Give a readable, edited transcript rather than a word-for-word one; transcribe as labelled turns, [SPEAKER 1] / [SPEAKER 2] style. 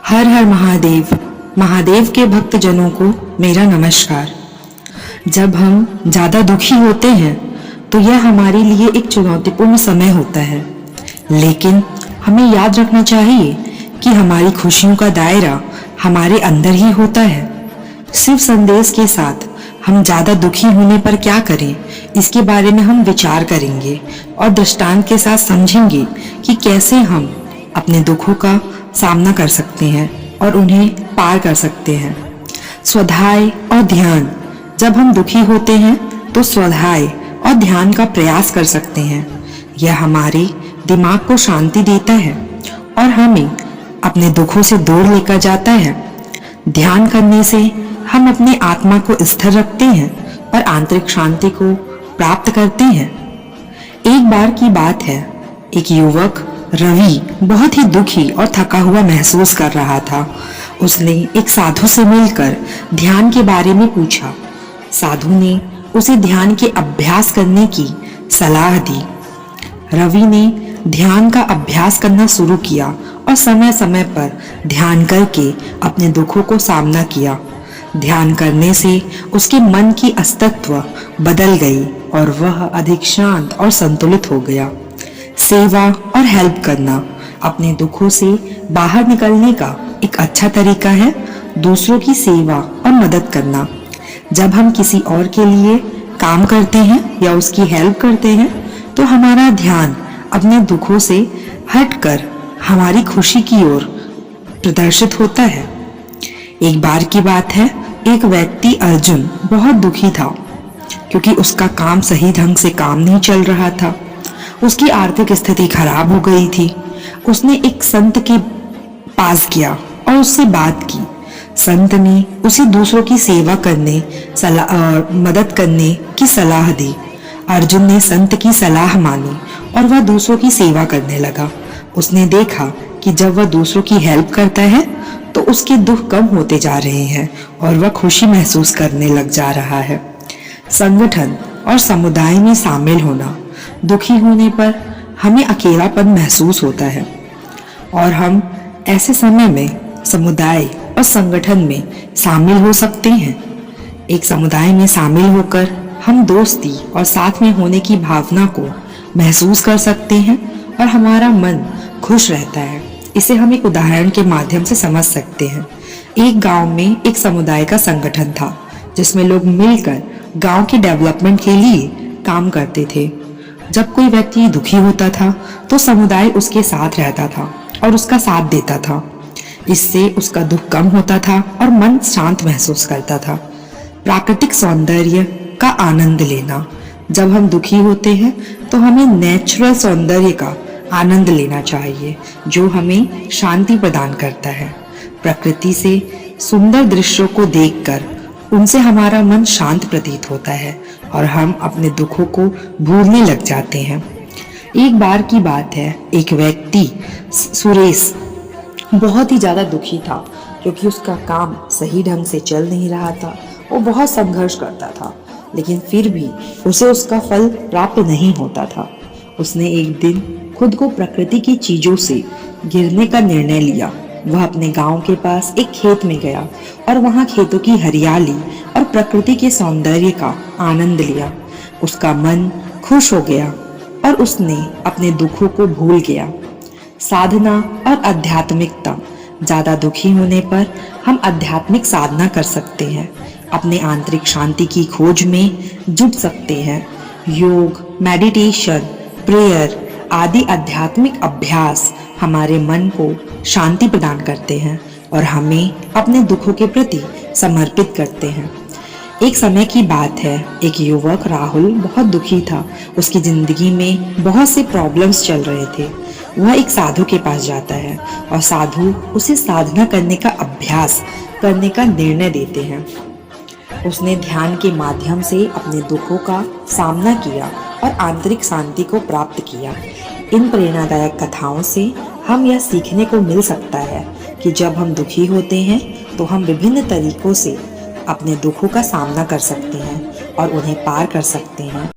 [SPEAKER 1] हर हर महादेव। महादेव के भक्तजनों को मेरा नमस्कार। जब हम ज़्यादा दुखी होते हैं तो यह हमारे लिए एक चुनौतीपूर्ण समय होता है, लेकिन हमें याद रखना चाहिए कि हमारी खुशियों का दायरा हमारे अंदर ही होता है। शिव संदेश के साथ हम ज़्यादा दुखी होने पर क्या करें, इसके बारे में हम विचार करेंगे और दृष्टांत के साथ समझेंगे कि कैसे हम अपने दुखों का सामना कर सकते हैं और उन्हें पार कर सकते हैं। स्वाध्याय और ध्यान। जब हम दुखी होते हैं तो स्वाध्याय और ध्यान का प्रयास कर सकते हैं। यह हमारे दिमाग को शांति देता है और हमें अपने दुखों से दूर लेकर जाता है। ध्यान करने से हम अपनी आत्मा को स्थिर रखते हैं और आंतरिक शांति को प्राप्त करते हैं। एक बार की बात है, एक युवक रवि बहुत ही दुखी और थका हुआ महसूस कर रहा था। उसने एक साधु से मिलकर ध्यान के बारे में पूछा। साधु ने उसे ध्यान के अभ्यास करने की सलाह दी। रवि ने ध्यान का अभ्यास करना शुरू किया और समय समय पर ध्यान करके अपने दुखों को सामना किया। ध्यान करने से उसके मन की अस्तित्व बदल गई और वह अधिक शांत और संतुलित हो गया। सेवा और हेल्प करना अपने दुखों से बाहर निकलने का एक अच्छा तरीका है। दूसरों की सेवा और मदद करना। जब हम किसी और के लिए काम करते हैं या उसकी हेल्प करते हैं तो हमारा ध्यान अपने दुखों से हटकर हमारी खुशी की ओर प्रदर्शित होता है। एक बार की बात है, एक व्यक्ति अर्जुन बहुत दुखी था क्योंकि उसका काम सही ढंग से काम नहीं चल रहा था। उसकी आर्थिक स्थिति खराब हो गई थी। उसने एक संत के पास गया और उससे बात की। संत ने उसे दूसरों की सेवा करने और मदद करने की सलाह दी। अर्जुन ने संत की सलाह मानी और वह दूसरों की सेवा करने लगा। उसने देखा कि जब वह दूसरों की हेल्प करता है तो उसके दुख कम होते जा रहे हैं और वह खुशी महसूस करने लग जा रहा है। संगठन और समुदाय में शामिल होना। दुखी होने पर हमें अकेलापन महसूस होता है और हम ऐसे समय में समुदाय और संगठन में शामिल हो सकते हैं। एक समुदाय में शामिल होकर हम दोस्ती और साथ में होने की भावना को महसूस कर सकते हैं और हमारा मन खुश रहता है। इसे हम एक उदाहरण के माध्यम से समझ सकते हैं। एक गांव में एक समुदाय का संगठन था जिसमें लोग मिलकर गांव के डेवलपमेंट के लिए काम करते थे। जब कोई व्यक्ति दुखी होता था तो समुदाय उसके साथ रहता था और उसका साथ देता था। इससे उसका दुख कम होता था और मन शांत महसूस करता था। प्राकृतिक सौंदर्य का आनंद लेना। जब हम दुखी होते हैं तो हमें नेचुरल सौंदर्य का आनंद लेना चाहिए जो हमें शांति प्रदान करता है। प्रकृति से सुंदर दृश्यों को देखकर उनसे हमारा मन शांत प्रतीत होता है और हम अपने दुखों को भूलने लग जाते हैं। एक बार की बात है, एक व्यक्ति सुरेश बहुत ही ज़्यादा दुखी था क्योंकि उसका काम सही ढंग से चल नहीं रहा था। वो बहुत संघर्ष करता था लेकिन फिर भी उसे उसका फल प्राप्त नहीं होता था। उसने एक दिन खुद को प्रकृति की चीज़ों से गिरने का निर्णय लिया। वह अपने गांव के पास एक खेत में गया और वहां खेतों की हरियाली और प्रकृति के सौंदर्य का आनंद लिया। उसका मन खुश हो गया और उसने अपने दुखों को भूल गया। साधना और आध्यात्मिकता। ज़्यादा दुखी होने पर हम आध्यात्मिक साधना कर सकते हैं। अपने आंतरिक शांति की खोज में जुट सकते हैं। योग, मेडिटेशन, प्रेयर आदि आध्यात्मिक अभ्यास हमारे मन को शांति प्रदान करते हैं और हमें अपने दुखों के प्रति समर्पित करते हैं। एक समय की बात है, एक युवक राहुल बहुत दुखी था। उसकी जिंदगी में बहुत से प्रॉब्लम्स चल रहे थे। वह एक साधु के पास जाता है और साधु उसे साधना करने का अभ्यास करने का निर्णय देते हैं। उसने ध्यान के माध्यम से अपने दुखों का सामना किया और आंतरिक शांति को प्राप्त किया। इन प्रेरणादायक कथाओं से हम यह सीखने को मिल सकता है कि जब हम दुखी होते हैं तो हम विभिन्न तरीकों से अपने दुखों का सामना कर सकते हैं और उन्हें पार कर सकते हैं।